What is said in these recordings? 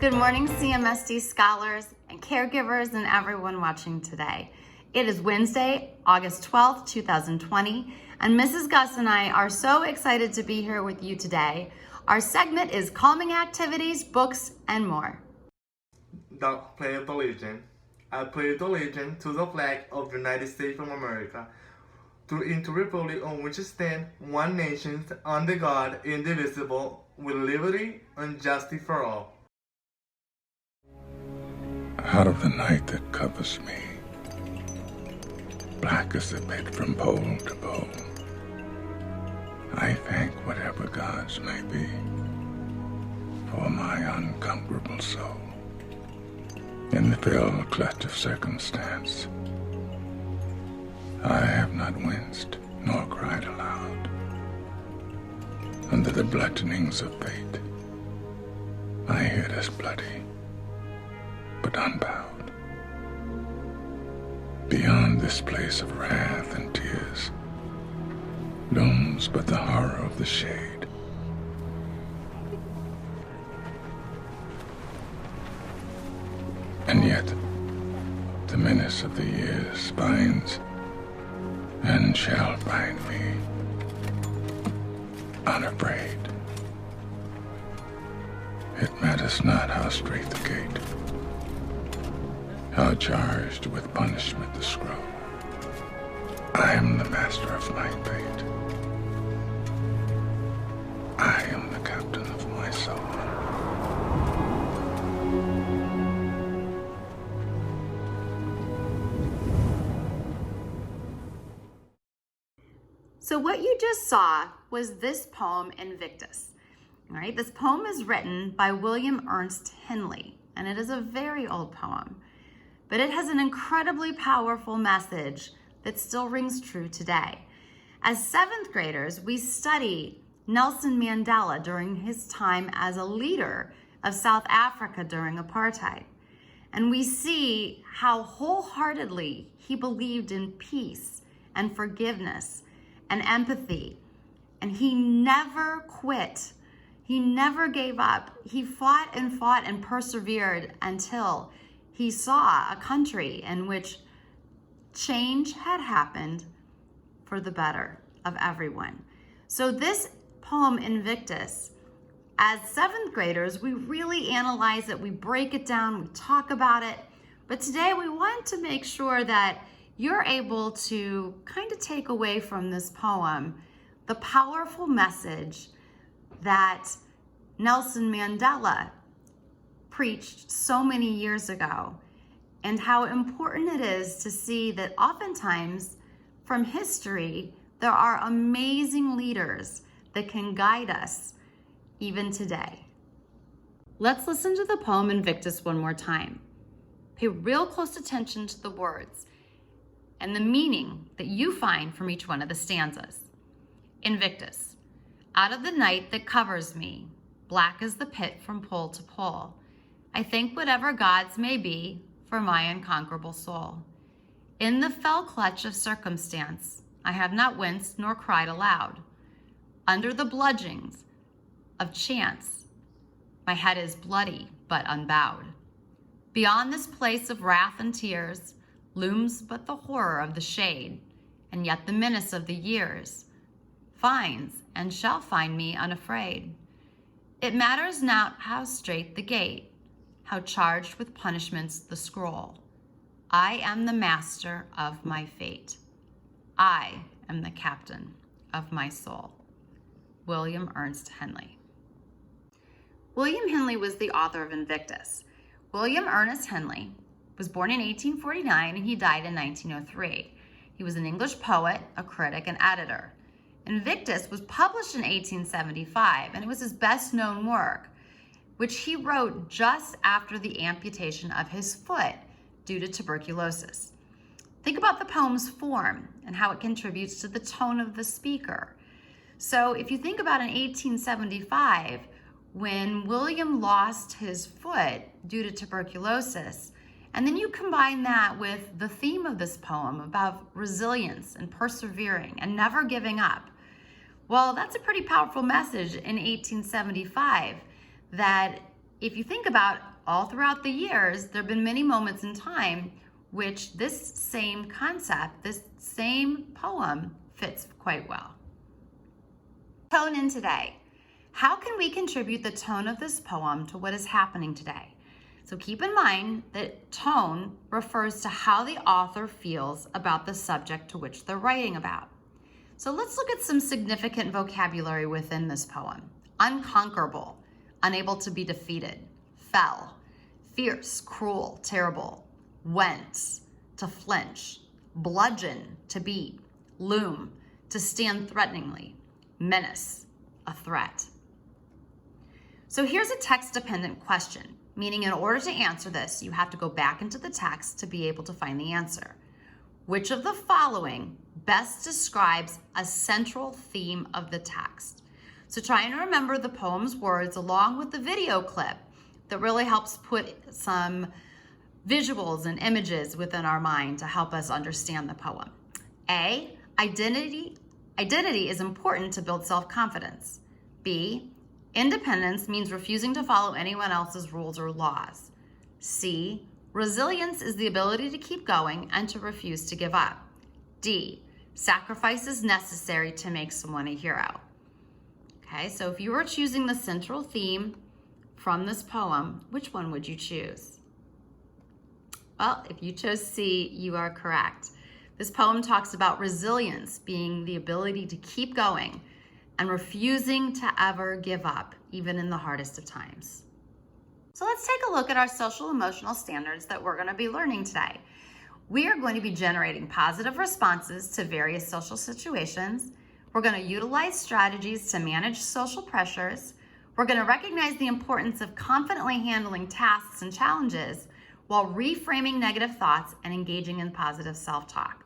Good morning, CMSD scholars and caregivers and everyone watching today. It is Wednesday, August 12th, 2020, and Mrs. Gus and I are so excited to be here with you today. Our segment is Calming Activities, Books, and More. Thou pledge allegiance. I pledge allegiance to the flag of the United States of America, to the republic on which it stands, one nation, under God, indivisible, with liberty and justice for all. Out of the night that covers me, black as the pit from pole to pole, I thank whatever gods may be for my unconquerable soul. In the fell clutch of circumstance, I have not winced nor cried aloud. Under the bludgeonings of fate, my head is bloody, but unbowed. Beyond this place of wrath and tears looms but the horror of the shade. And yet the menace of the years binds and shall bind me unafraid. It matters not how strait the gate, how charged with punishment the scroll. I am the master of my fate. I am the captain of my soul. So what you just saw was this poem, Invictus. All right, this poem is written by William Ernest Henley, and it is a very old poem, but it has an incredibly powerful message that still rings true today. As seventh graders, we study Nelson Mandela during his time as a leader of South Africa during apartheid. And we see how wholeheartedly he believed in peace and forgiveness and empathy. And he never quit. He never gave up. He fought and persevered until he saw a country in which change had happened for the better of everyone. So this poem, Invictus, as seventh graders, we really analyze it, we break it down, we talk about it. But today we want to make sure that you're able to kind of take away from this poem the powerful message that Nelson Mandela preached so many years ago, and how important it is to see that oftentimes from history, there are amazing leaders that can guide us even today. Let's listen to the poem Invictus one more time. Pay real close attention to the words and the meaning that you find from each one of the stanzas. Invictus. Out of the night that covers me, black as the pit from pole to pole, I thank whatever gods may be for my unconquerable soul. In the fell clutch of circumstance, I have not winced nor cried aloud. Under the bludgeonings of chance, my head is bloody but unbowed. Beyond this place of wrath and tears looms but the horror of the shade, and yet the menace of the years finds and shall find me unafraid. It matters not how strait the gate, how charged with punishments the scroll. I am the master of my fate. I am the captain of my soul. William Ernest Henley. William Henley was the author of Invictus. William Ernest Henley was born in 1849 and he died in 1903. He was an English poet, a critic, and editor. Invictus was published in 1875, and it was his best-known work, which he wrote just after the amputation of his foot due to tuberculosis. Think about the poem's form and how it contributes to the tone of the speaker. So if you think about in 1875, when William lost his foot due to tuberculosis, and then you combine that with the theme of this poem about resilience and persevering and never giving up, well, that's a pretty powerful message in 1875 that if you think about all throughout the years, there have been many moments in time which this same concept, this same poem fits quite well. Tone in today. How can we contribute the tone of this poem to what is happening today? So keep in mind that tone refers to how the author feels about the subject to which they're writing about. So let's look at some significant vocabulary within this poem. Unconquerable, unable to be defeated, fell, fierce, cruel, terrible, went, to flinch, bludgeon, to beat, loom, to stand threateningly, menace, a threat. So here's a text-dependent question, meaning in order to answer this, you have to go back into the text to be able to find the answer. Which of the following best describes a central theme of the text? So try and remember the poem's words along with the video clip that really helps put some visuals and images within our mind to help us understand the poem. A, identity is important to build self-confidence. B, independence means refusing to follow anyone else's rules or laws. C, resilience is the ability to keep going and to refuse to give up. D, sacrifice is necessary to make someone a hero. Okay, so if you were choosing the central theme from this poem, which one would you choose? Well, if you chose C, you are correct. This poem talks about resilience being the ability to keep going and refusing to ever give up, even in the hardest of times. So let's take a look at our social emotional standards that we're going to be learning today. We are going to be generating positive responses to various social situations. We're going to utilize strategies to manage social pressures. We're going to recognize the importance of confidently handling tasks and challenges while reframing negative thoughts and engaging in positive self-talk.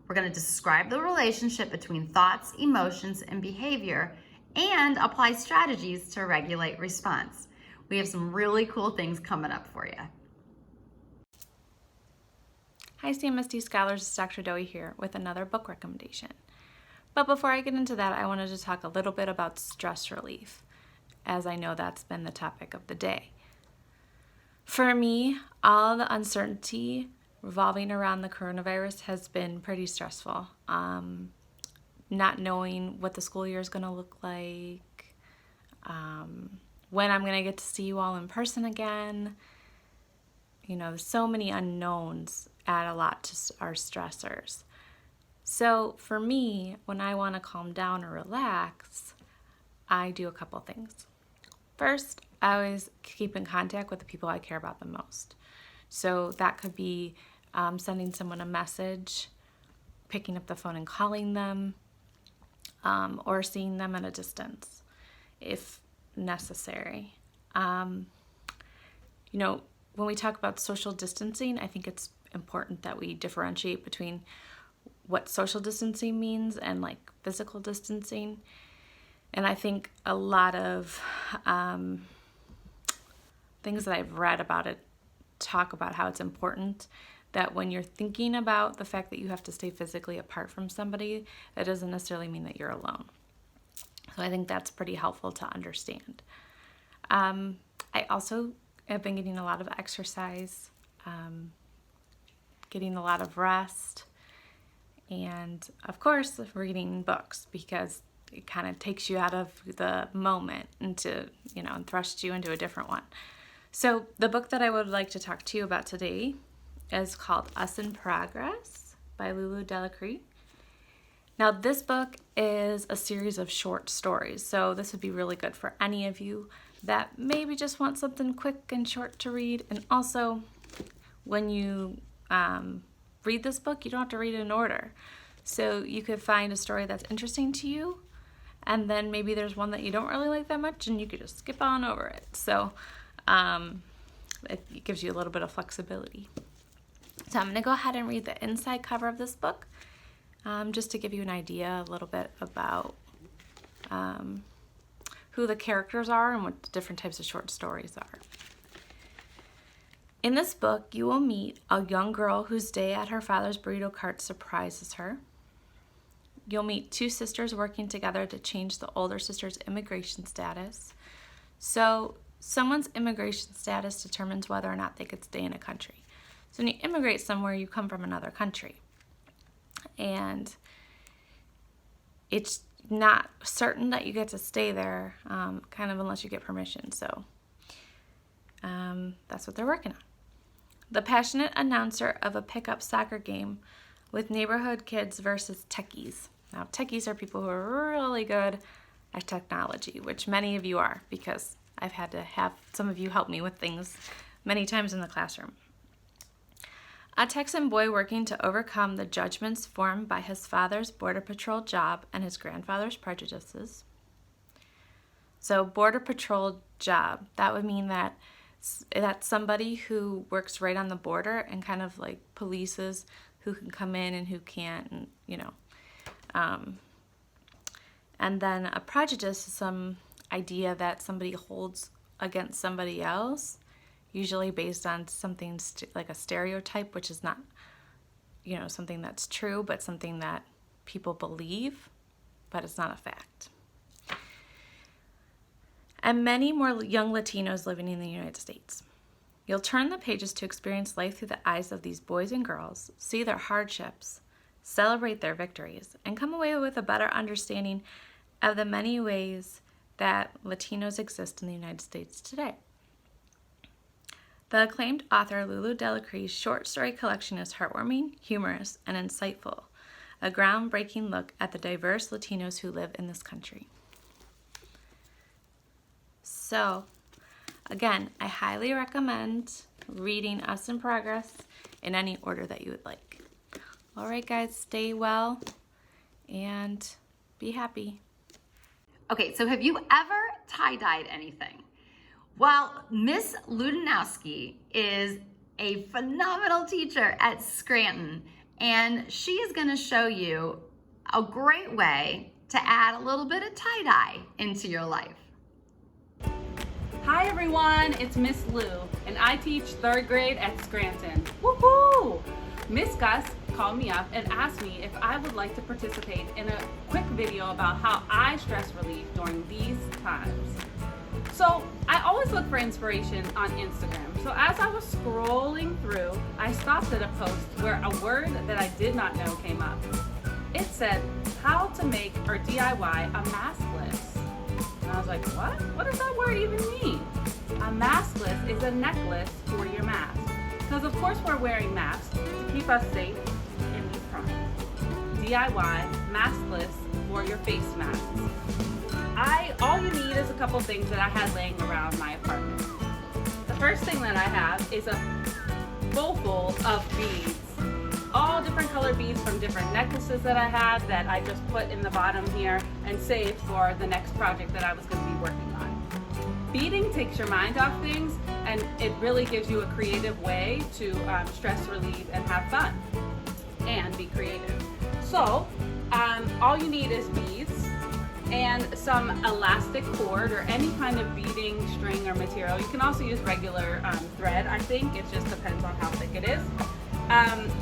We're going to describe the relationship between thoughts, emotions, and behavior, and apply strategies to regulate response. We have some really cool things coming up for you. Hi CMSD Scholars, it's Dr. Dowie here with another book recommendation. But before I get into that, I wanted to talk a little bit about stress relief, as I know that's been the topic of the day. For me, all the uncertainty revolving around the coronavirus has been pretty stressful. Not knowing what the school year is going to look like, when I'm going to get to see you all in person again. You know, there's so many unknowns add a lot to our stressors. So for me, when I want to calm down or relax, I do a couple things. First, I always keep in contact with the people I care about the most. So that could be sending someone a message, picking up the phone and calling them, or seeing them at a distance if necessary. You know, when we talk about social distancing, I think it's important that we differentiate between what social distancing means and like physical distancing. And I think a lot of things that I've read about it talk about how it's important that when you're thinking about the fact that you have to stay physically apart from somebody, that doesn't necessarily mean that you're alone. So I think that's pretty helpful to understand. I also have been getting a lot of exercise, getting a lot of rest, and of course reading books, because it kind of takes you out of the moment into, you know, and thrusts you into a different one. So the book that I would like to talk to you about today is called Us in Progress by Lulu Delacree. Now this book is a series of short stories, so this would be really good for any of you that maybe just want something quick and short to read. And also, when you read this book, you don't have to read it in order. So you could find a story that's interesting to you, and then maybe there's one that you don't really like that much, and you could just skip on over it. So it gives you a little bit of flexibility. So I'm going to go ahead and read the inside cover of this book, just to give you an idea a little bit about who the characters are and what the different types of short stories are. In this book, you will meet a young girl whose day at her father's burrito cart surprises her. You'll meet two sisters working together to change the older sister's immigration status. So someone's immigration status determines whether or not they could stay in a country. So when you immigrate somewhere, you come from another country. And it's not certain that you get to stay there, kind of unless you get permission. So that's what they're working on. The passionate announcer of a pickup soccer game with neighborhood kids versus techies. Now, techies are people who are really good at technology, which many of you are, because I've had to have some of you help me with things many times in the classroom. A Texan boy working to overcome the judgments formed by his father's Border Patrol job and his grandfather's prejudices. So Border Patrol job, that would mean that that's somebody who works right on the border and kind of like polices who can come in and who can't, and and then a prejudice is some idea that somebody holds against somebody else, usually based on something like a stereotype, which is not, something that's true, but something that people believe, but it's not a fact. And many more young Latinos living in the United States. You'll turn the pages to experience life through the eyes of these boys and girls, see their hardships, celebrate their victories, and come away with a better understanding of the many ways that Latinos exist in the United States today. The acclaimed author Lulu Delacree's short story collection is heartwarming, humorous, and insightful, a groundbreaking look at the diverse Latinos who live in this country. So, again, I highly recommend reading Us in Progress in any order that you would like. All right, guys, stay well and be happy. Okay, so have you ever tie-dyed anything? Well, Miss Ludanowski is a phenomenal teacher at Scranton, and she is going to show you a great way to add a little bit of tie-dye into your life. Hi everyone, it's Miss Lou, and I teach 3rd grade at Scranton. Woohoo! Miss Gus called me up and asked me if I would like to participate in a quick video about how I stress relieve during these times. So I always look for inspiration on Instagram. So as I was scrolling through, I stopped at a post where a word that I did not know came up. It said, how to make or DIY a maskless. And I was like, what? What does that word even mean? A maskless is a necklace for your mask. Because of course we're wearing masks to keep us safe in these times. DIY maskless for your face masks. All you need is a couple things that I had laying around my apartment. The first thing that I have is a bowl full of beads. All different colored beads from different necklaces that I had that I just put in the bottom here and saved for the next project that I was going to be working on. Beading takes your mind off things, and it really gives you a creative way to stress relieve and have fun and be creative. So all you need is beads and some elastic cord or any kind of beading string or material. You can also use regular thread, I think. It just depends on how thick it is.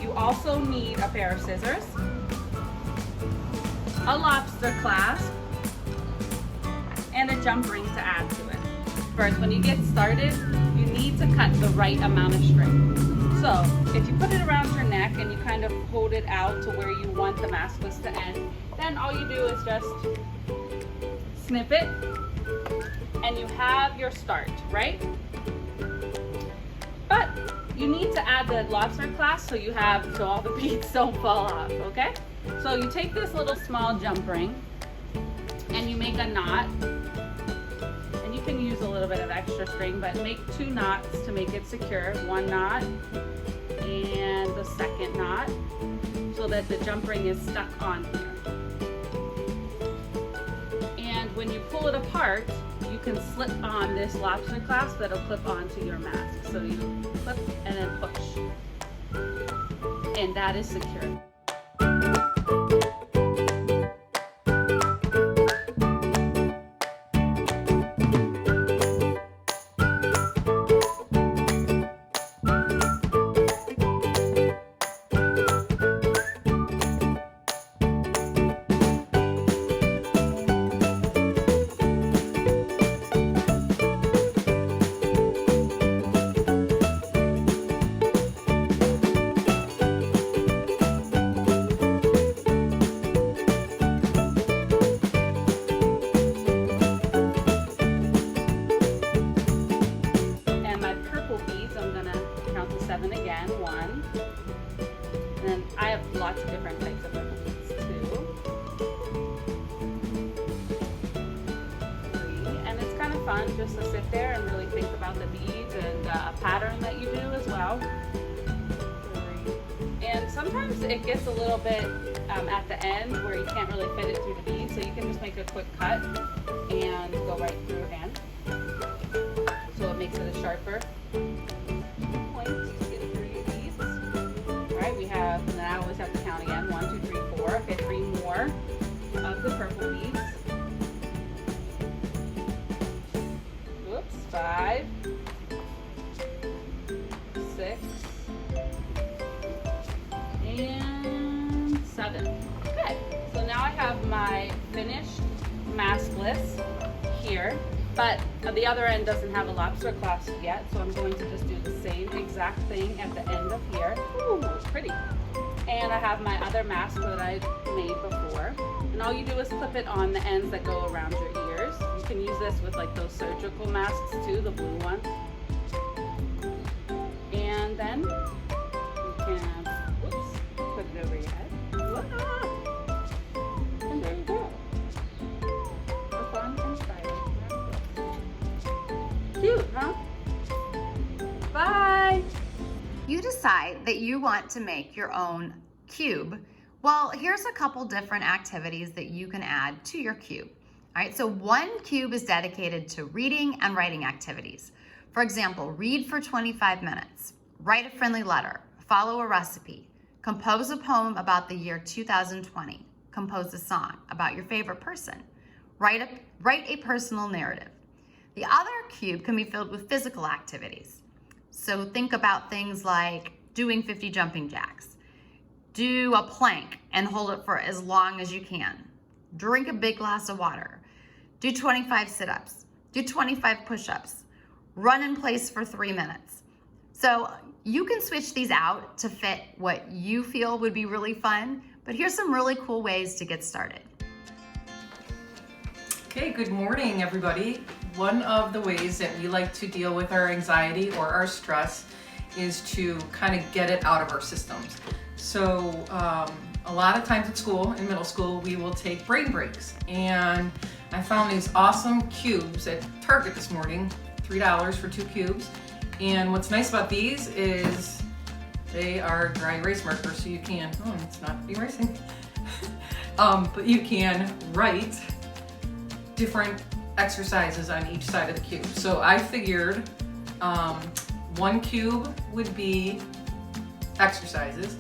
You also need a pair of scissors, a lobster clasp, and a jump ring to add to it. First, when you get started, you need to cut the right amount of string. So if you put it around your neck and you kind of hold it out to where you want the maskless to end, then all you do is just snip it and you have your start, right? But you need to add the lobster clasp so all the beads don't fall off, okay? So you take this little small jump ring and you make a knot, and you can use a little bit of extra string, but make 2 knots to make it secure. 1 knot and the second knot so that the jump ring is stuck on here. And when you pull it apart, you can slip on this lobster clasp that'll clip onto your mask. So you clip and then push. And that is secure. I have lots of different types of purple beads too. 3, and it's kind of fun just to sit there and really think about the beads and a pattern that you do as well. 3. And sometimes it gets a little bit at the end where you can't really fit it through the beads, so you can just make a quick cut and go right through your hand. So it makes it a sharper point to get through your beads. Alright, we have, and then I always have to count again, 1, 2, 3, 4. Okay, 3 more of the purple beads. Oops, 5, 6, and 7. Okay, so now I have my finished maskless here, but the other end doesn't have a lobster clasp yet, so I'm going to just do the same exact thing at the end of here. Ooh, pretty. And I have my other mask that I made before, and all you do is clip it on the ends that go around your ears. You can use this with like those surgical masks too, the blue ones. And then you can, oops, put it over your head. Voila! And there you go. For fun and stylish. Cute, huh? Bye! You decide that you want to make your own cube. Well, here's a couple different activities that you can add to your cube. All right, so one cube is dedicated to reading and writing activities. For example, read for 25 minutes, write a friendly letter, follow a recipe, compose a poem about the year 2020, compose a song about your favorite person, write a personal narrative. The other cube can be filled with physical activities. So think about things like doing 50 jumping jacks, do a plank and hold it for as long as you can, drink a big glass of water, do 25 sit-ups, do 25 push-ups, run in place for 3 minutes. So you can switch these out to fit what you feel would be really fun, but here's some really cool ways to get started. Okay, good morning, everybody. One of the ways that we like to deal with our anxiety or our stress is to kind of get it out of our systems. So a lot of times at school, in middle school, we will take brain breaks. And I found these awesome cubes at Target this morning, $3 for 2 cubes. And what's nice about these is they are dry erase markers, so you can, oh, it's not erasing, but you can write different exercises on each side of the cube. So I figured one cube would be exercises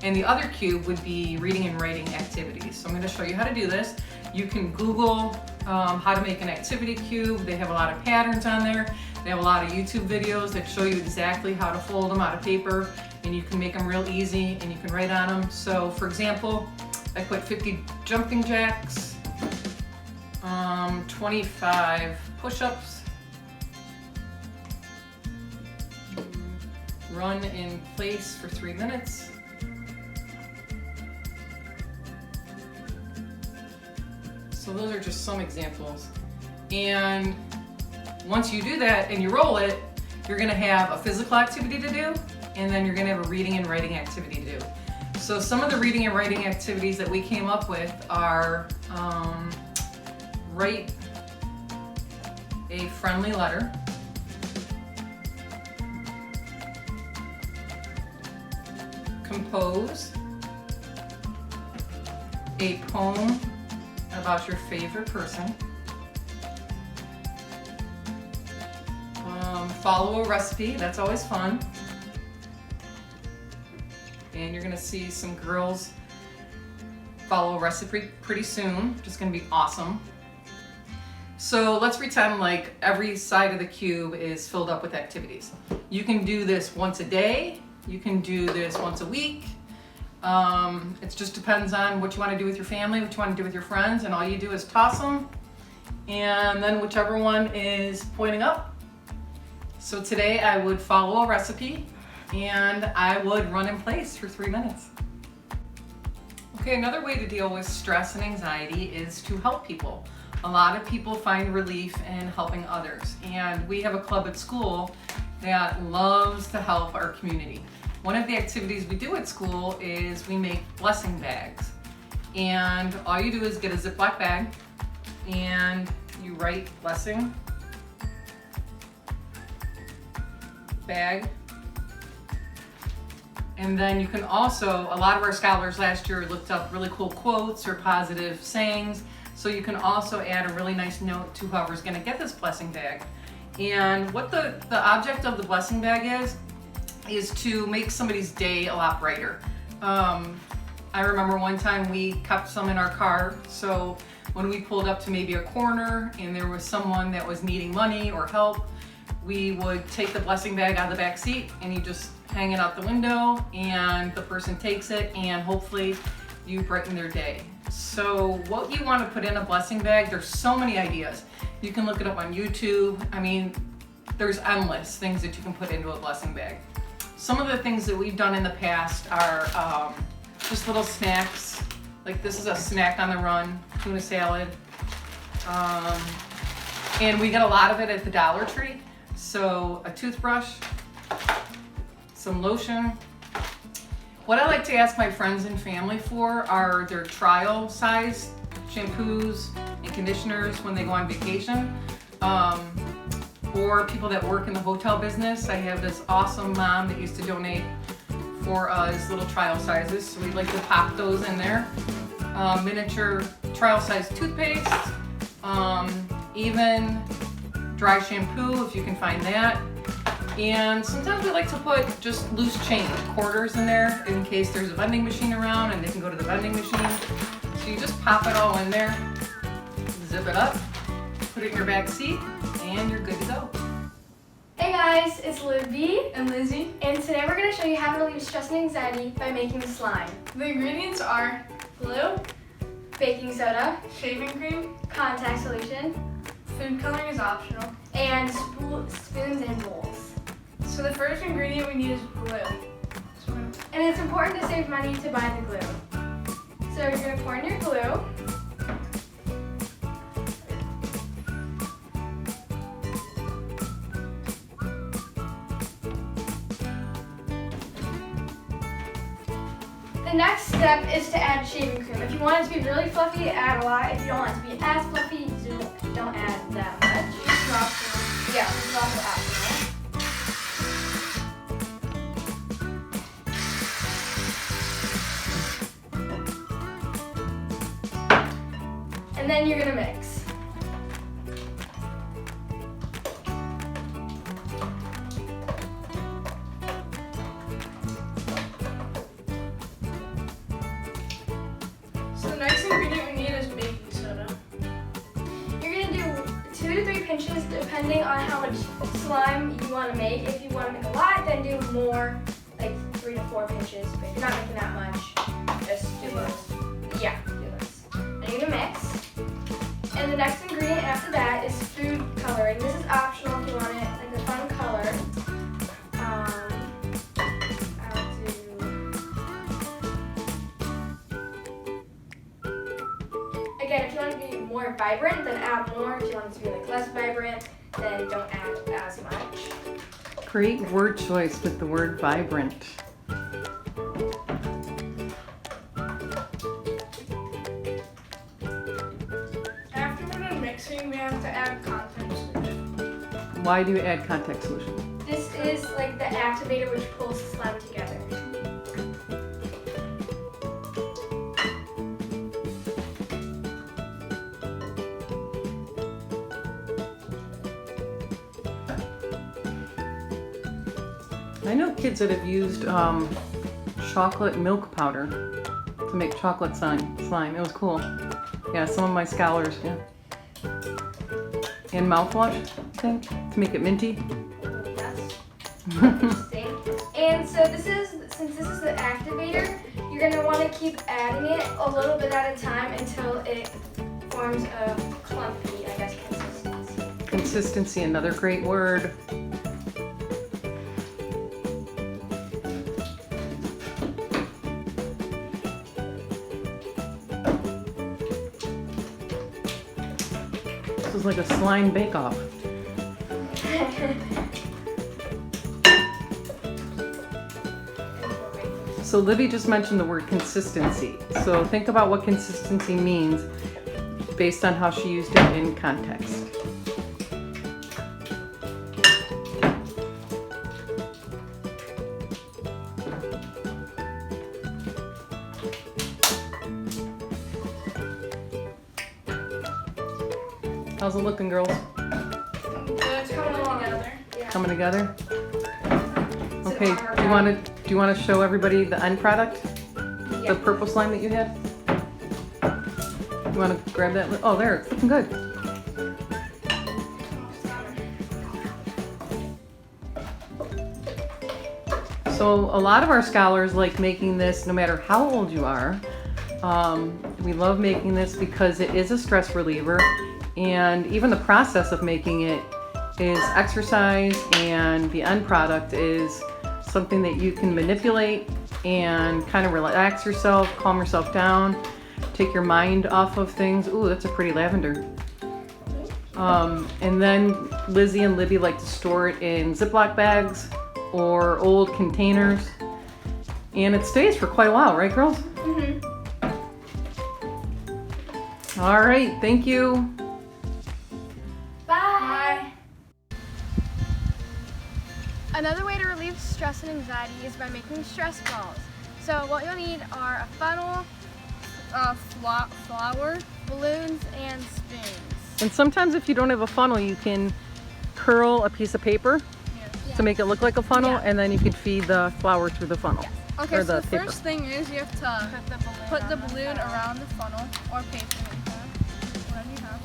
and the other cube would be reading and writing activities. So I'm going to show you how to do this. You can Google how to make an activity cube. They have a lot of patterns on there. They have a lot of YouTube videos that show you exactly how to fold them out of paper, and you can make them real easy and you can write on them. So for example, I put 50 jumping jacks, 25 push-ups, run in place for 3 minutes, so those are just some examples. And once you do that and you roll it, you're going to have a physical activity to do, and then you're going to have a reading and writing activity to do. So some of the reading and writing activities that we came up with are write a friendly letter, compose a poem about your favorite person, follow a recipe, that's always fun, and you're gonna see some girls follow a recipe pretty soon, just gonna be awesome. So let's pretend like every side of the cube is filled up with activities. You can do this once a day, you can do this once a week. It just depends on what you want to do with your family, what you want to do with your friends, and all you do is toss them, and then whichever one is pointing up. So today I would follow a recipe and I would run in place for 3 minutes. Okay, another way to deal with stress and anxiety is to help people. A lot of people find relief in helping others, and we have a club at school that loves to help our community. one of the activities we do at school is we make blessing bags. And all you do is get a Ziploc bag and you write blessing bag. And then you can also, a lot of our scholars last year looked up really cool quotes or positive sayings. So you can also add a really nice note to whoever's gonna get this blessing bag. And what the object of the blessing bag is to make somebody's day a lot brighter. I remember one time we kept some in our car, so when we pulled up to maybe a corner and there was someone that was needing money or help, we would take the blessing bag out of the back seat and you just hang it out the window and the person takes it and hopefully you brighten their day. So what you want to put in a blessing bag, there's so many ideas. You can look it up on YouTube. I mean, there's endless things that you can put into a blessing bag. Some of the things that we've done in the past are just little snacks. Like this is a snack on the run, tuna salad. And we get a lot of it at the Dollar Tree. So a toothbrush, some lotion. What I like to ask my friends and family for are their trial size shampoos and conditioners when they go on vacation. Or people that work in the hotel business. I have this awesome mom that used to donate for us little trial sizes, so we'd like to pop those in there. Miniature trial size toothpaste, even dry shampoo if you can find that. And sometimes we like to put just loose change, quarters in there in case there's a vending machine around and they can go to the vending machine. So you just pop it all in there, zip it up, put it in your back seat, and you're good to go. Hey guys, it's Libby and Lizzie, and today we're going to show you how to relieve stress and anxiety by making slime. The ingredients are glue, baking soda, shaving cream, contact solution, food coloring is optional, and spoons and bowls. So the first ingredient we need is glue. And it's important to save money to buy the glue. So you're going to pour in your glue. The next step is to add shaving cream. If you want it to be really fluffy, add a lot. If you don't want it to be as fluffy, don't add that much. It's optional. Yeah, it's also optional. And then you're gonna mix. So the next ingredient we need is baking soda. You're gonna do 2 to 3 pinches depending on how much slime you want to make. If you want to make a lot, then do more, like 3 to 4 pinches. But if you're not making that much, just do those. Yeah, do those. And you're gonna mix. And the next ingredient after that is food coloring. This is optional if you want it, like a fun color. Again, if you want it to be more vibrant, then add more. If you want it to be like less vibrant, then don't add as much. Great word choice with the word vibrant. After we're done mixing, we have to add contact solution. Why do you add contact solution? This is like the activator which pulls the slime together. I know kids that have used chocolate milk powder to make chocolate slime. It was cool. Yeah, some of my scholars, yeah. And mouthwash, I think, to make it minty. Yes. Interesting. And so since this is the activator, you're gonna want to keep adding it a little bit at a time until it forms a clumpy, I guess, consistency. Consistency, another great word. This is like a slime bake-off. And So Livy just mentioned the word consistency. So think about what consistency means based on how she used it in context. How's it looking, girls? It's coming along. Yeah. Coming together? Okay, do you want to show everybody the end product? Yeah. The purple slime that you had? You want to grab that? Oh, there, it's looking good. So a lot of our scholars like making this no matter how old you are. We love making this because it is a stress reliever, and even the process of making it is exercise, and the end product is something that you can manipulate and kind of relax yourself, calm yourself down, take your mind off of things. Ooh, that's a pretty lavender. And then Lizzie and Libby like to store it in Ziploc bags or old containers, and it stays for quite a while, right, girls? Mm-hmm. All right, thank you. Bye. Another way to relieve stress and anxiety is by making stress balls. So what you'll need are a funnel, flour, balloons, and spoons. And sometimes if you don't have a funnel, you can curl a piece of paper to make it look like a funnel, and then you can feed the flour through the funnel. Okay, or so the the paper. first thing is you have to put the balloon around the funnel or paper like that, whatever you have.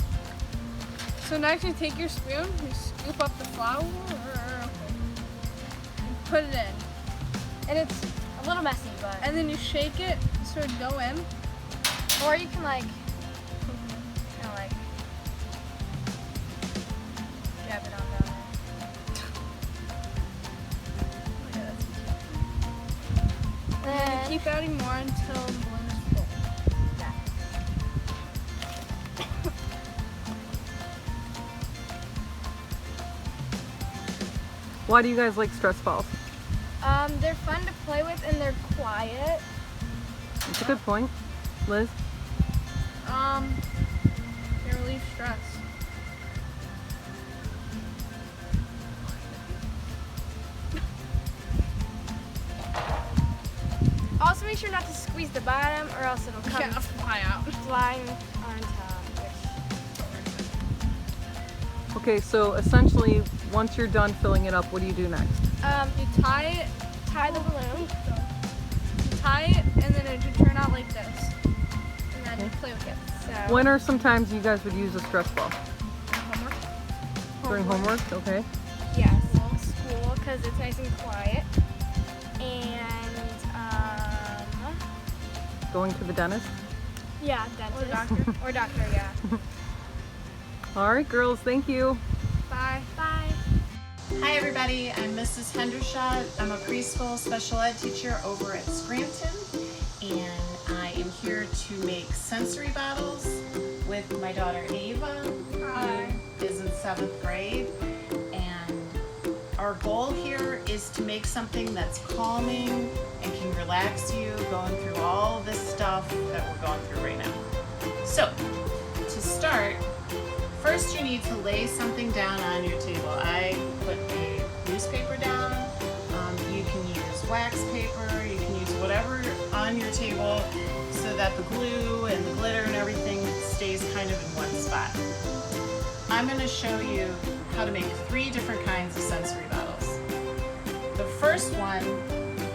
So next you take your spoon, you scoop up the flour and put it in. And it's a little messy, but... And then you shake it so it go in. Or you can like, jab it on down there. And keep adding more until the balloon is full. Why do you guys like stress balls? They're fun to play with and they're quiet. That's a good point. Liz? They relieve stress. Also make sure not to squeeze the bottom or else it'll come Fly out. flying on top. Okay, so essentially, once you're done filling it up, what do you do next? You tie Tie the balloon. it, and then it should turn out like this. And then you play with it. So When are some times you guys would use a stress ball? Homework. During homework, okay. yes, school because it's nice and quiet. And Going to the dentist? yeah, dentist Or doctor. or doctor, yeah. All right, girls, thank you. Bye. Bye. Hi everybody, I'm Mrs. Hendershot. I'm a preschool special ed teacher over at Scranton, and I am here to make sensory bottles with my daughter Ava, who is in 7th grade. And our goal here is to make something that's calming and can relax you going through all this stuff that we're going through right now. So, to start, first you need to lay something down on your table. I put a newspaper down. You can use wax paper, you can use whatever on your table so that the glue and the glitter and everything stays kind of in one spot. I'm going to show you how to make 3 different kinds of sensory bottles. The first one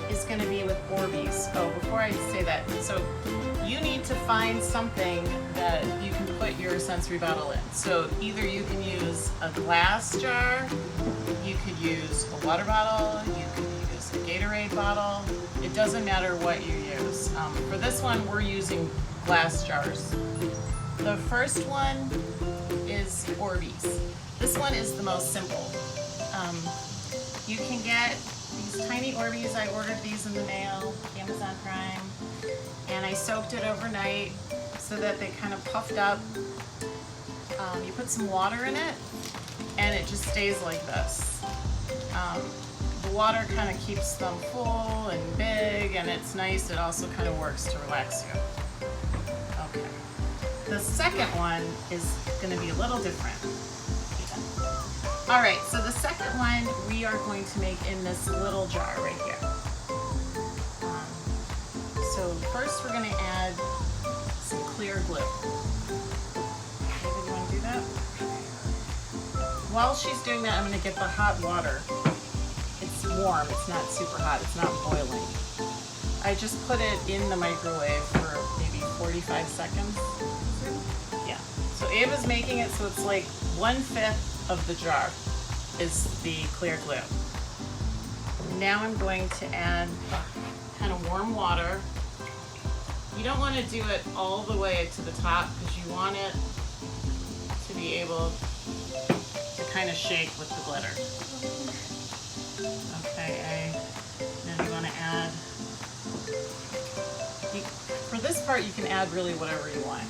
is going to be with Orbeez. Oh, before I say that, so you need to find something that you can put your sensory bottle in. So either you can use a glass jar, you could use a water bottle, you could use a Gatorade bottle. It doesn't matter what you use. For this one, we're using glass jars. The first one is Orbeez. This one is the most simple. You can get these tiny Orbeez. I ordered these in the mail, Amazon Prime. And I soaked it overnight so that they kind of puffed up. You put some water in it and it just stays like this. the water kind of keeps them full and big, and it's nice. It also kind of works to relax you. Okay. The second one is going to be a little different. All right, so the second one we are going to make in this little jar right here. So first we're going to add some clear glue. David, you want to do that? While she's doing that, I'm going to get the hot water. It's warm, it's not super hot, it's not boiling. I just put it in the microwave for maybe 45 seconds. Yeah. So Ava's making it so it's like 1/5 of the jar is the clear glue. Now I'm going to add kind of warm water. You don't want to do it all the way to the top because you want it to be able to kind of shake with the glitter. Okay, now you want to add, for this part you can add really whatever you want.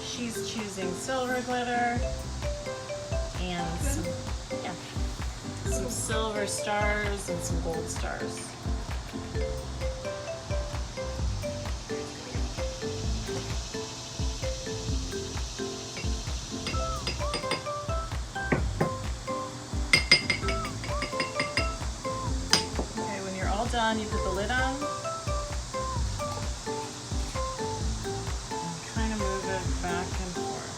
She's choosing silver glitter and some silver stars and some gold stars. Okay, when you're all done, you put the lid on. And kind of move it back and forth.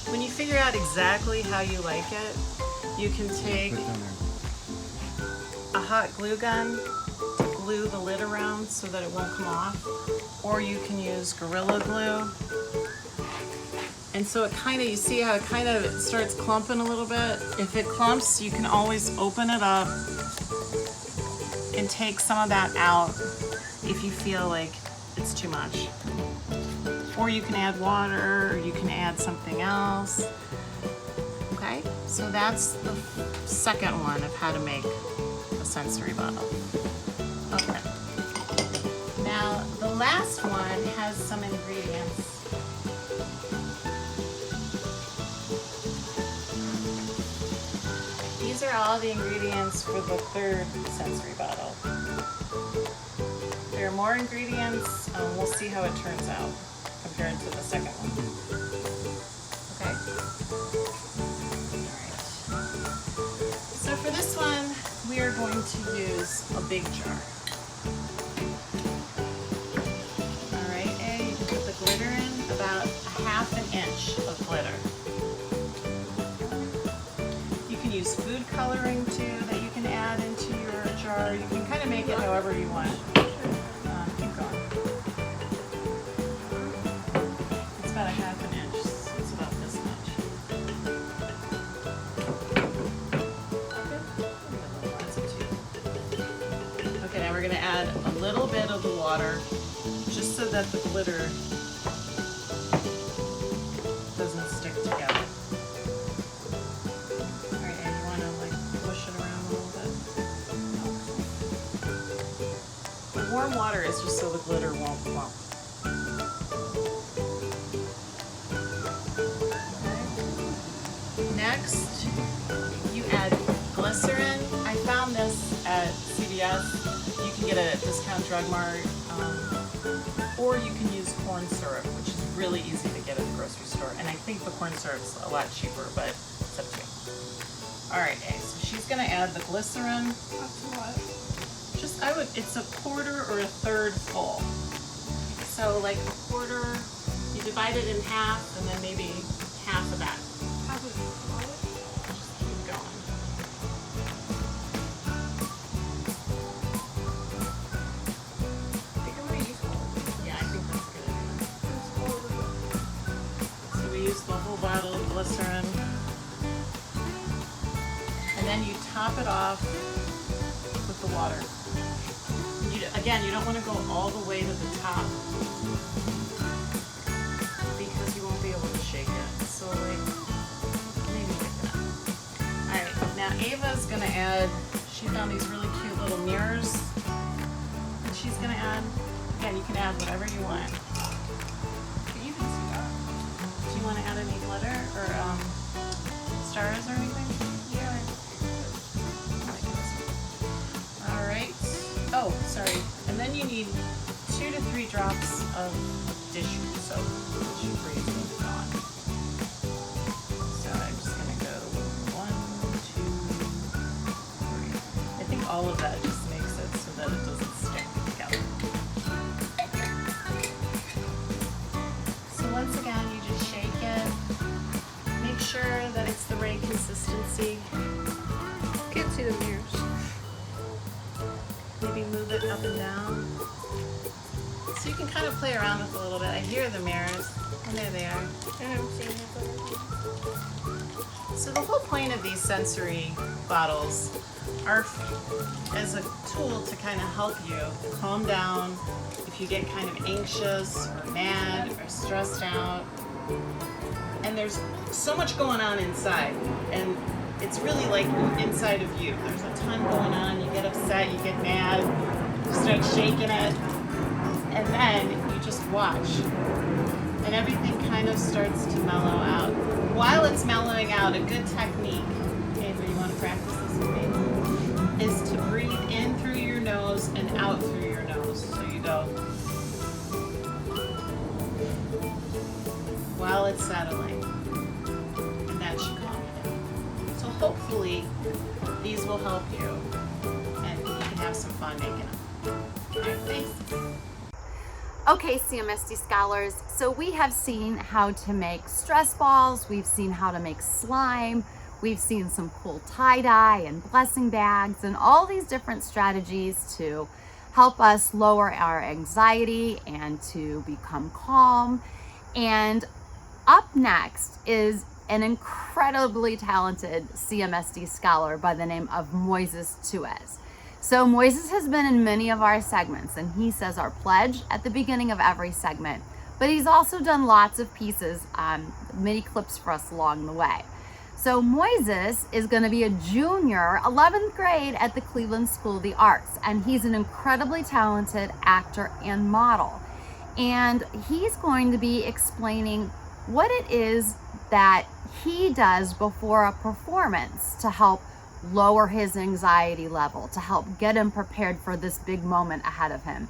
When you figure out exactly how you like it, you can take a hot glue gun to glue the lid around so that it won't come off, or you can use Gorilla Glue. And so it kind of, you see how it kind of starts clumping a little bit? If it clumps, you can always open it up and take some of that out if you feel like it's too much. Or you can add water, or you can add something else. Okay, so that's the second one of how to make a sensory bottle. Okay. Now, the last one has some ingredients. These are all the ingredients for the third sensory bottle. There are more ingredients. We'll see how it turns out compared to the second one. Okay. Alright. So for this one, we are going to use a big jar. Alright, and you can put the glitter in, about 1/2 inch of glitter. You can use food coloring too that you can add into your jar. You can kind of make it however you want. Keep going. It's about 1/2 inch. It's about this much. Okay, now we're going to add a little bit of the water just so that the glitter doesn't stick together. Alright, and you want to like push it around a little bit. The warm water is just so the glitter won't clump. Okay. Next, you add glycerin. I found this at CVS. You can get it at Discount Drug Mart, or you can use corn syrup, which is really easy to get at the grocery store. And I think the corn syrup's a lot cheaper, but it's up to you. All right, so she's gonna add the glycerin. That's what? Just, it's a 1/4 or 1/3 full. So like a 1/4, you divide it in half, and then maybe half of that. Half of what? Just keep going. I think I'm gonna use all of it. Yeah, I think that's a good idea. It's all of it. So we use the whole bottle of glycerin. And then you top it off with the water. Again, you don't want to go all the way to the top because you won't be able to shake it. So like, maybe like that. Alright, now Ava's going to add, she found these really cute little mirrors. And she's going to add Again, you can add whatever you want. Can you even see that? Do you want to add any glitter or stars or anything? Yeah. All right. Oh, sorry. And then you need 2 to 3 drops of dish soap. Tissue free is gone. So I'm just gonna go 1, 2, 3. I think all of that just makes it so that it doesn't stick together. So once again, you just shake it. Make sure that it's the right consistency. Can't see the mirrors. Maybe move it up and down. So you can kind of play around with it a little bit. I hear the mirrors, and there they are. And I'm seeing it. So the whole point of these sensory bottles are as a tool to kind of help you calm down if you get kind of anxious or mad or stressed out. And there's so much going on inside, and it's really like inside of you. There's a ton going on. You get upset, you get mad, you start shaking it, and then you just watch. And everything kind of starts to mellow out. While it's mellowing out, a good technique, Avery, you want to practice this with me, is to breathe in through your nose and out through your nose. So you go while it's settling, and that should calm you down. So hopefully these will help you, and you can have some fun making them. All right, thanks. Okay, CMSD scholars, so we have seen how to make stress balls, we've seen how to make slime, we've seen some cool tie-dye and blessing bags and all these different strategies to help us lower our anxiety and to become calm. And up next is an incredibly talented CMSD scholar by the name of Moises Tuez. So Moises has been in many of our segments, and he says our pledge at the beginning of every segment, but he's also done lots of pieces, many clips for us along the way. So Moises is going to be a junior, 11th grade at the Cleveland School of the Arts, and he's an incredibly talented actor and model. And he's going to be explaining what it is that he does before a performance to help lower his anxiety level, to help get him prepared for this big moment ahead of him.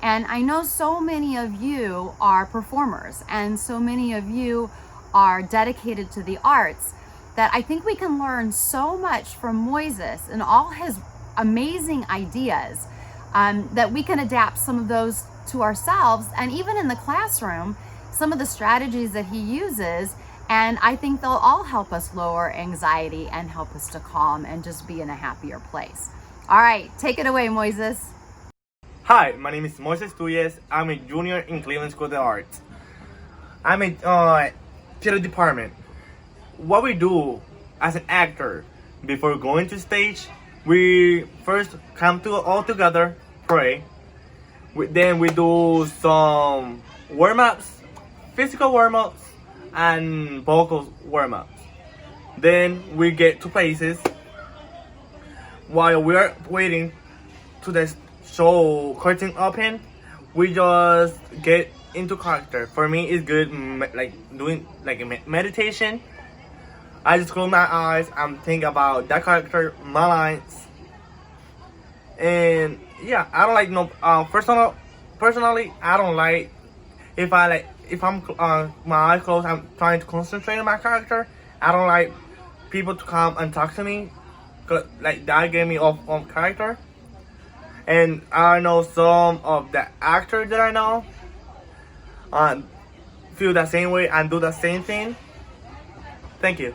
And I know so many of you are performers, and so many of you are dedicated to the arts, that I think we can learn so much from Moises and all his amazing ideas, that we can adapt some of those to ourselves, and even in the classroom, some of the strategies that he uses. And I think they'll all help us lower anxiety and help us to calm and just be in a happier place. All right, take it away, Moises. Hi, my name is Moises Tuez. I'm a junior in Cleveland School of the Arts. I'm a theater department. What we do as an actor, before going to stage, we first come all together, pray. Then we do some warm-ups, physical warm-ups, and vocal warm-ups. Then we get to places. While we are waiting to the show curtain open, we just get into character. For me, it's good like doing like a meditation. I just close my eyes and think about that character, my lines, and yeah, I don't like personally I don't like if I'm my eyes closed, I'm trying to concentrate on my character. I don't like people to come and talk to me, cause like that get me off character. And I know some of the actors that I know feel the same way and do the same thing. Thank you.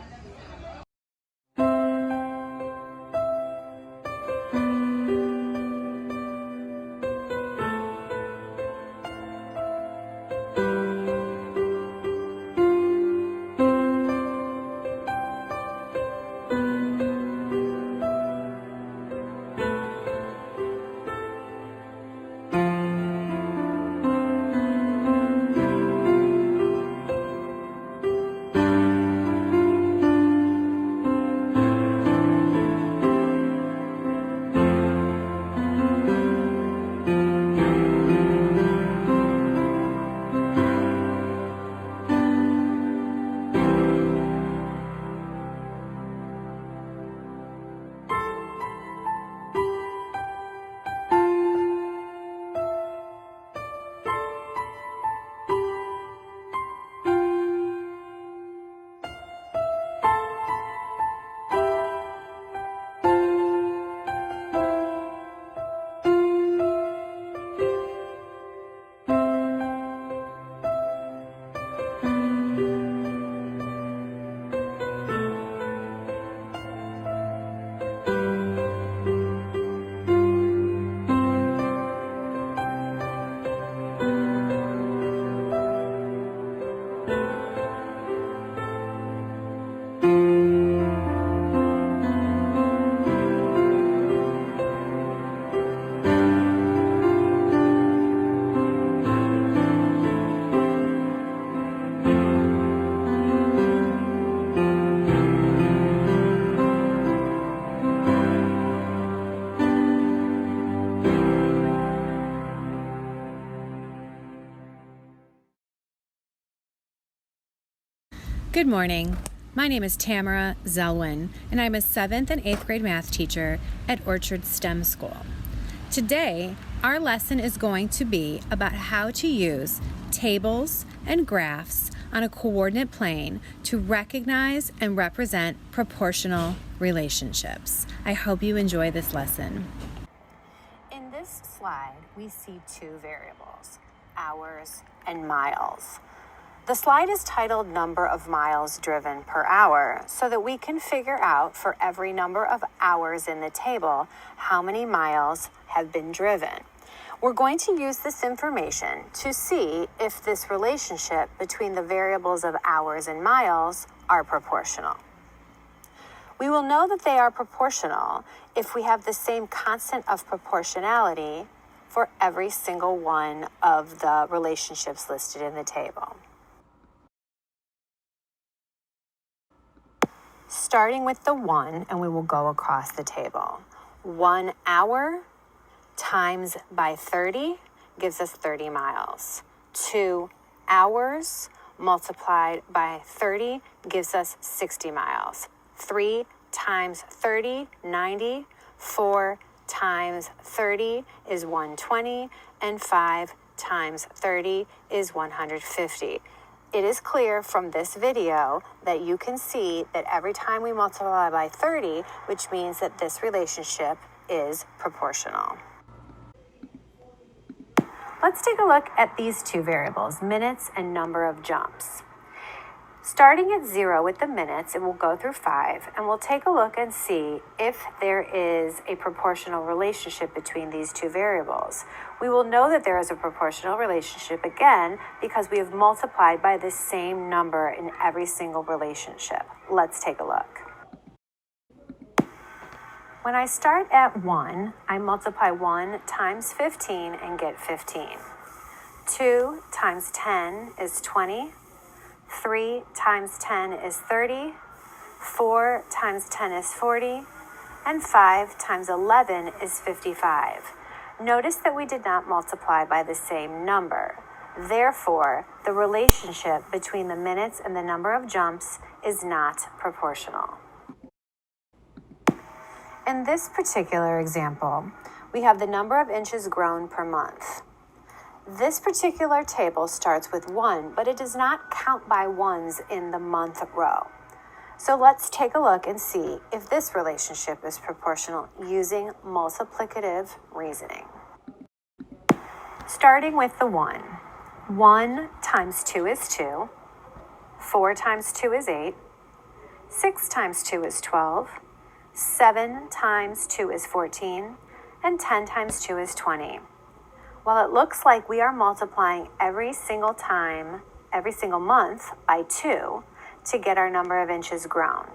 Good morning. My name is Tamara Zelwin, and I'm a 7th and 8th grade math teacher at Orchard STEM School. Today, our lesson is going to be about how to use tables and graphs on a coordinate plane to recognize and represent proportional relationships. I hope you enjoy this lesson. In this slide, we see two variables, hours and miles. The slide is titled Number of Miles Driven per Hour so that we can figure out for every number of hours in the table how many miles have been driven. We're going to use this information to see if this relationship between the variables of hours and miles are proportional. We will know that they are proportional if we have the same constant of proportionality for every single one of the relationships listed in the table. Starting with the 1, and we will go across the table. 1 hour times by 30 gives us 30 miles. 2 hours multiplied by 30 gives us 60 miles. 3 times 30, 90. 4 times 30 is 120, and 5 times 30 is 150. It is clear from this video that you can see that every time we multiply by 30, which means that this relationship is proportional. Let's take a look at these two variables, minutes and number of jumps. Starting at 0 with the minutes, it will go through 5, and we'll take a look and see if there is a proportional relationship between these two variables. We will know that there is a proportional relationship again because we have multiplied by the same number in every single relationship. Let's take a look. When I start at 1, I multiply 1 times 15 and get 15. 2 times 10 is 20. 3 times 10 is 30, 4 times 10 is 40, and 5 times 11 is 55. Notice that we did not multiply by the same number. Therefore, the relationship between the minutes and the number of jumps is not proportional. In this particular example, we have the number of inches grown per month. This particular table starts with 1, but it does not count by ones in the month row. So let's take a look and see if this relationship is proportional using multiplicative reasoning. Starting with the 1. 1 times 2 is 2. 4 times 2 is 8. 6 times 2 is 12. 7 times 2 is 14. And 10 times 2 is 20. Well, it looks like we are multiplying every single month by 2 to get our number of inches grown.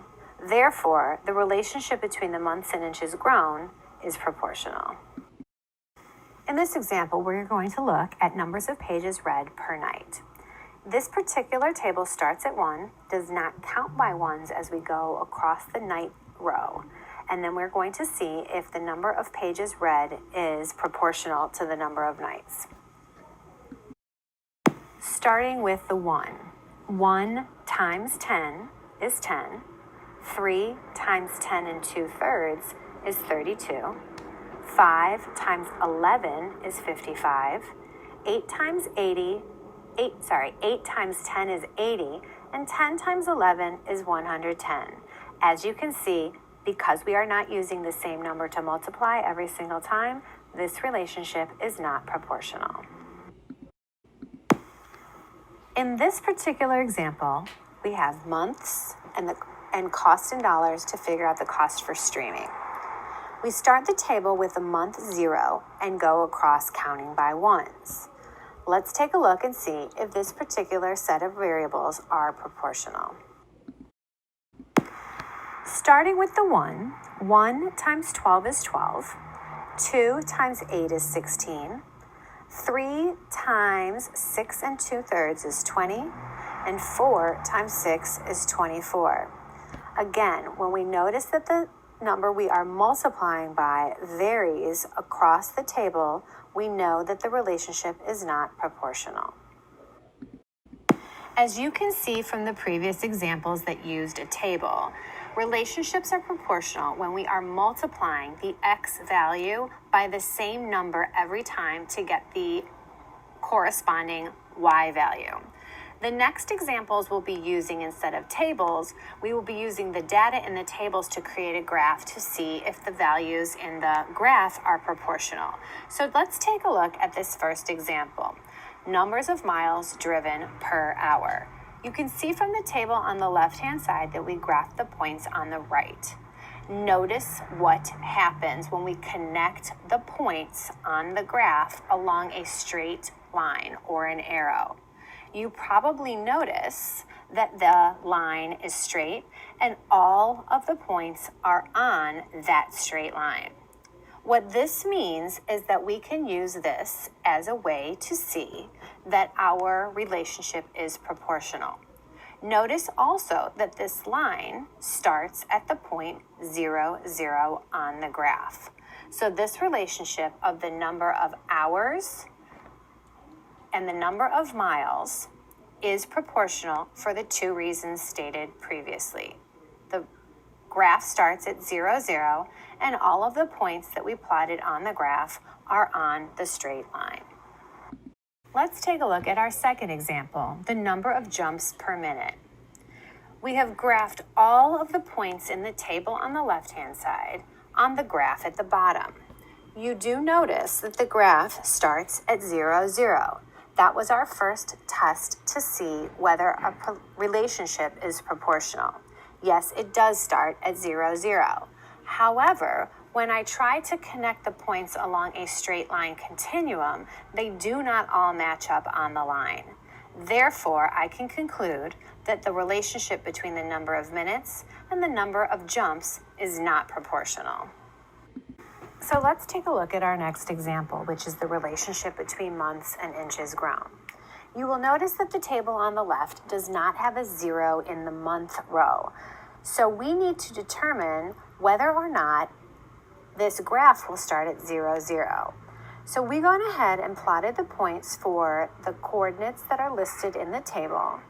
Therefore, the relationship between the months and inches grown is proportional. In this example, we're going to look at numbers of pages read per night. This particular table starts at 1, does not count by ones as we go across the night row. And then we're going to see if the number of pages read is proportional to the number of nights. Starting with the 1. 1 times 10 is 10. 3 times 10 and 2/3 is 32. 5 times 11 is 55. 8 times 10 is 80, and 10 times 11 is 110. As you can see, because we are not using the same number to multiply every single time, this relationship is not proportional. In this particular example, we have months and cost in dollars to figure out the cost for streaming. We start the table with the month 0 and go across counting by ones. Let's take a look and see if this particular set of variables are proportional. starting with the 1, 1 times 12 is 12, 2 times 8 is 16, 3 times 6 2/3 is 20, and 4 times 6 is 24. Again, when we notice that the number we are multiplying by varies across the table, we know that the relationship is not proportional. As you can see from the previous examples that used a table, relationships are proportional when we are multiplying the x value by the same number every time to get the corresponding y value. The next examples we'll be using, instead of tables, we will be using the data in the tables to create a graph to see if the values in the graph are proportional. So let's take a look at this first example. Numbers of miles driven per hour. You can see from the table on the left-hand side that we graphed the points on the right. Notice what happens when we connect the points on the graph along a straight line or an arrow. You probably notice that the line is straight and all of the points are on that straight line. What this means is that we can use this as a way to see that our relationship is proportional. Notice also that this line starts at the point 0, 0 on the graph. So this relationship of the number of hours and the number of miles is proportional for the two reasons stated previously. The graph starts at 0, 0, and all of the points that we plotted on the graph are on the straight line. Let's take a look at our second example, the number of jumps per minute. We have graphed all of the points in the table on the left-hand side on the graph at the bottom. You do notice that the graph starts at 0, 0. That was our first test to see whether a relationship is proportional. Yes, it does start at 0, 0. However, when I try to connect the points along a straight line continuum, they do not all match up on the line. Therefore, I can conclude that the relationship between the number of minutes and the number of jumps is not proportional. So let's take a look at our next example, which is the relationship between months and inches grown. You will notice that the table on the left does not have a 0 in the month row. So we need to determine whether or not this graph will start at 0, 0. So we gone ahead and plotted the points for the coordinates that are listed in the table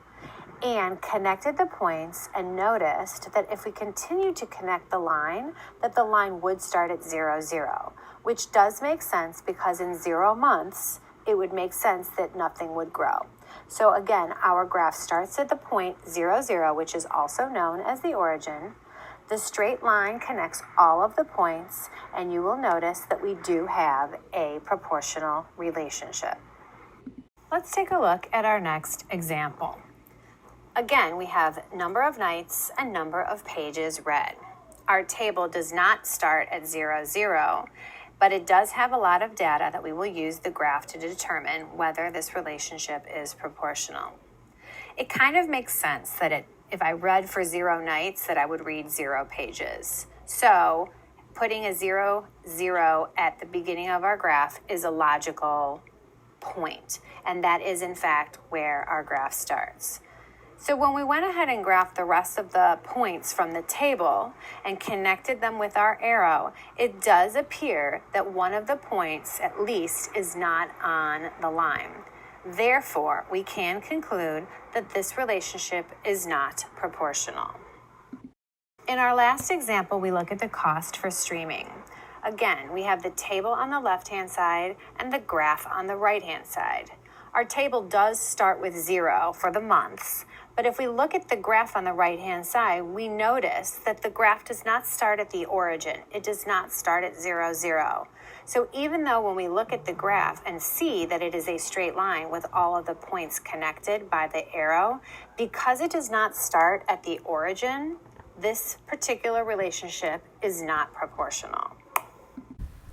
and connected the points, and noticed that if we continue to connect the line, that the line would start at 0, 0, which does make sense because in 0 months, it would make sense that nothing would grow. So again, our graph starts at the point 0, 0, which is also known as the origin. The straight line connects all of the points, and you will notice that we do have a proportional relationship. Let's take a look at our next example. Again, we have number of nights and number of pages read. Our table does not start at 0, 0, but it does have a lot of data that we will use the graph to determine whether this relationship is proportional. It kind of makes sense that if I read for 0 nights, that I would read 0 pages. So putting a 0, 0 at the beginning of our graph is a logical point, and that is in fact where our graph starts. So when we went ahead and graphed the rest of the points from the table and connected them with our arrow, it does appear that one of the points at least is not on the line. Therefore, we can conclude that this relationship is not proportional. In our last example, we look at the cost for streaming. Again, we have the table on the left-hand side and the graph on the right-hand side. Our table does start with 0 for the months, but if we look at the graph on the right-hand side, we notice that the graph does not start at the origin. It does not start at 0, 0. So even though when we look at the graph and see that it is a straight line with all of the points connected by the arrow, because it does not start at the origin, this particular relationship is not proportional.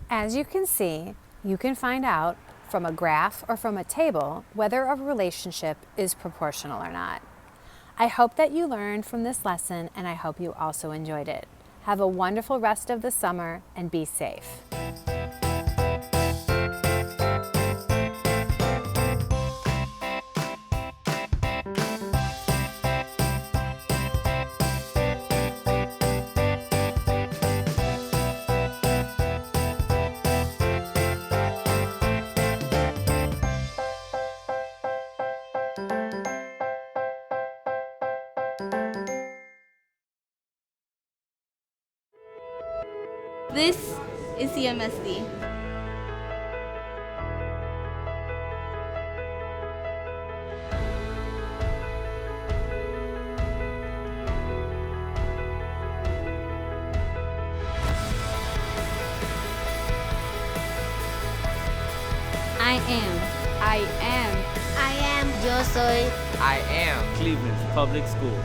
As you can see, you can find out from a graph or from a table whether a relationship is proportional or not. I hope that you learned from this lesson, and I hope you also enjoyed it. Have a wonderful rest of the summer and be safe. This is CMSD. I am. Yo soy. I am Cleveland's Public Schools.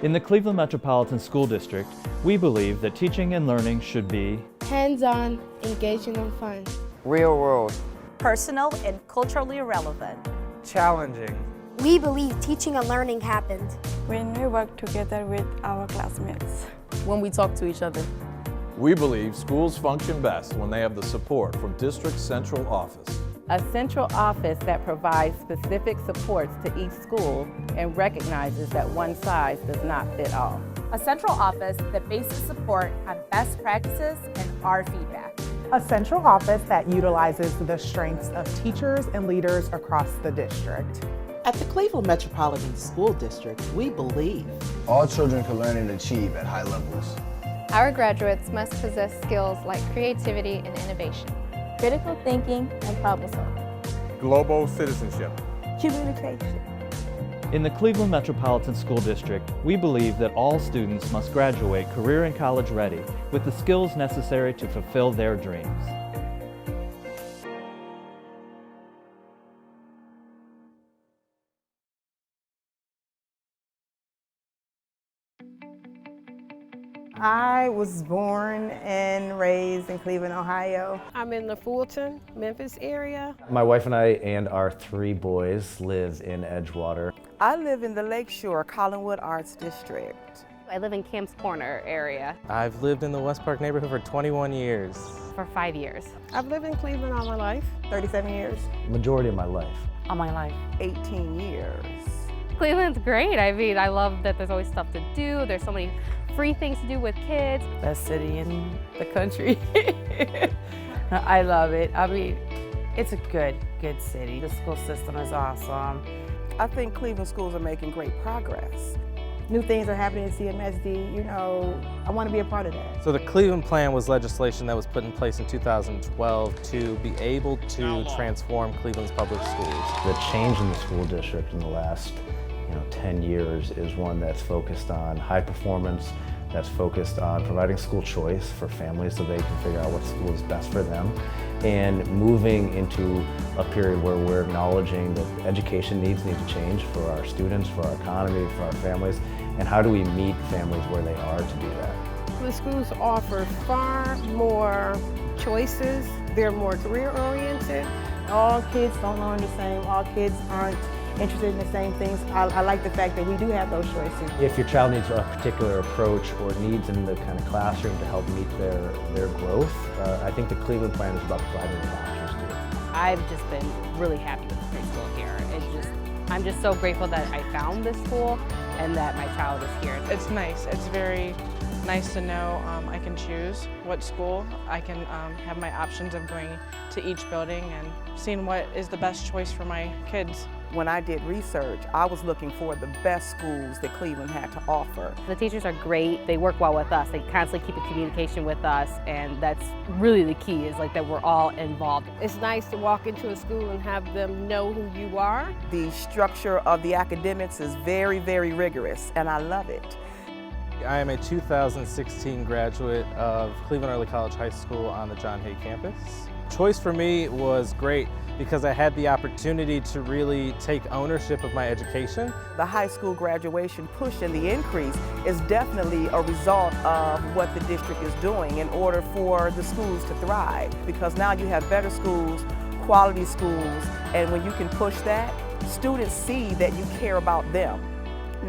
In the Cleveland Metropolitan School District, we believe that teaching and learning should be Hands-on, engaging, and fun. Real world. Personal and culturally relevant. Challenging. We believe teaching and learning happened When we work together with our classmates. When we talk to each other. We believe schools function best when they have the support from District Central Office. A central office that provides specific supports to each school and recognizes that one size does not fit all. A central office that bases support on best practices and our feedback. A central office that utilizes the strengths of teachers and leaders across the district. At the Cleveland Metropolitan School District, we believe all children can learn and achieve at high levels. Our graduates must possess skills like creativity and innovation, Critical thinking and problem solving. Global citizenship. Communication. In the Cleveland Metropolitan School District, we believe that all students must graduate career and college ready with the skills necessary to fulfill their dreams. I was born and raised in Cleveland, Ohio. I'm in the Fulton, Memphis area. My wife and I and our 3 boys live in Edgewater. I live in the Lakeshore Collinwood Arts District. I live in Camps Corner area. I've lived in the West Park neighborhood for 21 years. For 5 years. I've lived in Cleveland all my life. 37 years. Majority of my life. All my life. 18 years. Cleveland's great. I mean, I love that there's always stuff to do. There's so many free things to do with kids. Best city in the country. I love it. I mean, it's a good city. The school system is awesome. I think Cleveland schools are making great progress. New things are happening at CMSD, you know, I want to be a part of that. So the Cleveland Plan was legislation that was put in place in 2012 to be able to transform Cleveland's public schools. The change in the school district in the last 10 years is one that's focused on high performance, that's focused on providing school choice for families so they can figure out what school is best for them, and moving into a period where we're acknowledging that education needs need to change for our students, for our economy, for our families, and how do we meet families where they are to do that. The schools offer far more choices. They're more career oriented. All kids don't learn the same. All kids aren't interested in the same things. I like the fact that we do have those choices. If your child needs a particular approach or needs in the kind of classroom to help meet their growth, I think the Cleveland Plan is about providing those options to them. I've just been really happy with the preschool here. I'm just so grateful that I found this school and that my child is here. It's nice. It's very nice to know I can choose what school. I can have my options of going to each building and seeing what is the best choice for my kids. When I did research, I was looking for the best schools that Cleveland had to offer. The teachers are great. They work well with us. They constantly keep in communication with us, and that's really the key, is like that we're all involved. It's nice to walk into a school and have them know who you are. The structure of the academics is very, very rigorous, and I love it. I am a 2016 graduate of Cleveland Early College High School on the John Hay campus. choice for me was great because I had the opportunity to really take ownership of my education. The high school graduation push and the increase is definitely a result of what the district is doing in order for the schools to thrive, because now you have better schools, quality schools, and when you can push that, students see that you care about them.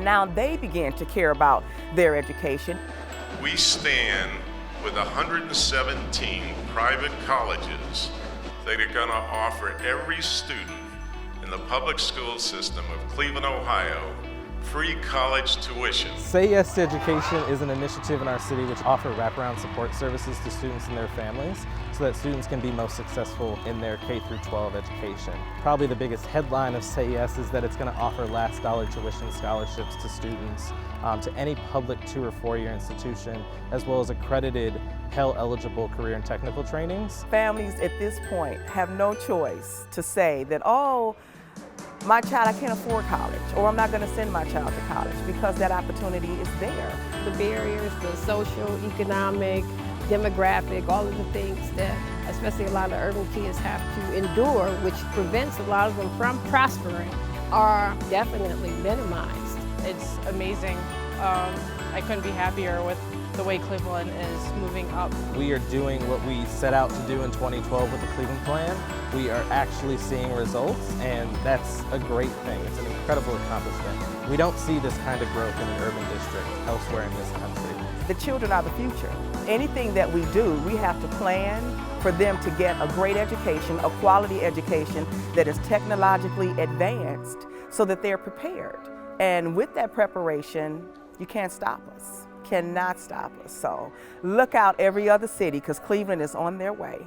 Now they begin to care about their education. We stand with 117 private colleges that are going to offer every student in the public school system of Cleveland, Ohio, free college tuition. Say Yes to Education is an initiative in our city which offers wraparound support services to students and their families so that students can be most successful in their K-12 education. Probably the biggest headline of Say Yes is that it's going to offer last dollar tuition scholarships to students to any public 2- or 4-year institution, as well as accredited Pell-eligible career and technical trainings. Families at this point have no choice to say that, oh, my child, I can't afford college, or I'm not going to send my child to college, because that opportunity is there. The barriers, the social, economic, demographic, all of the things that especially a lot of urban kids have to endure, which prevents a lot of them from prospering, are definitely minimized. It's amazing. I couldn't be happier with the way Cleveland is moving up. We are doing what we set out to do in 2012 with the Cleveland Plan. We are actually seeing results, and that's a great thing. It's an incredible accomplishment. We don't see this kind of growth in the urban district elsewhere in this country. The children are the future. Anything that we do, we have to plan for them to get a great education, a quality education that is technologically advanced so that they're prepared. And with that preparation, you can't stop us. Cannot stop us. So look out every other city, because Cleveland is on their way.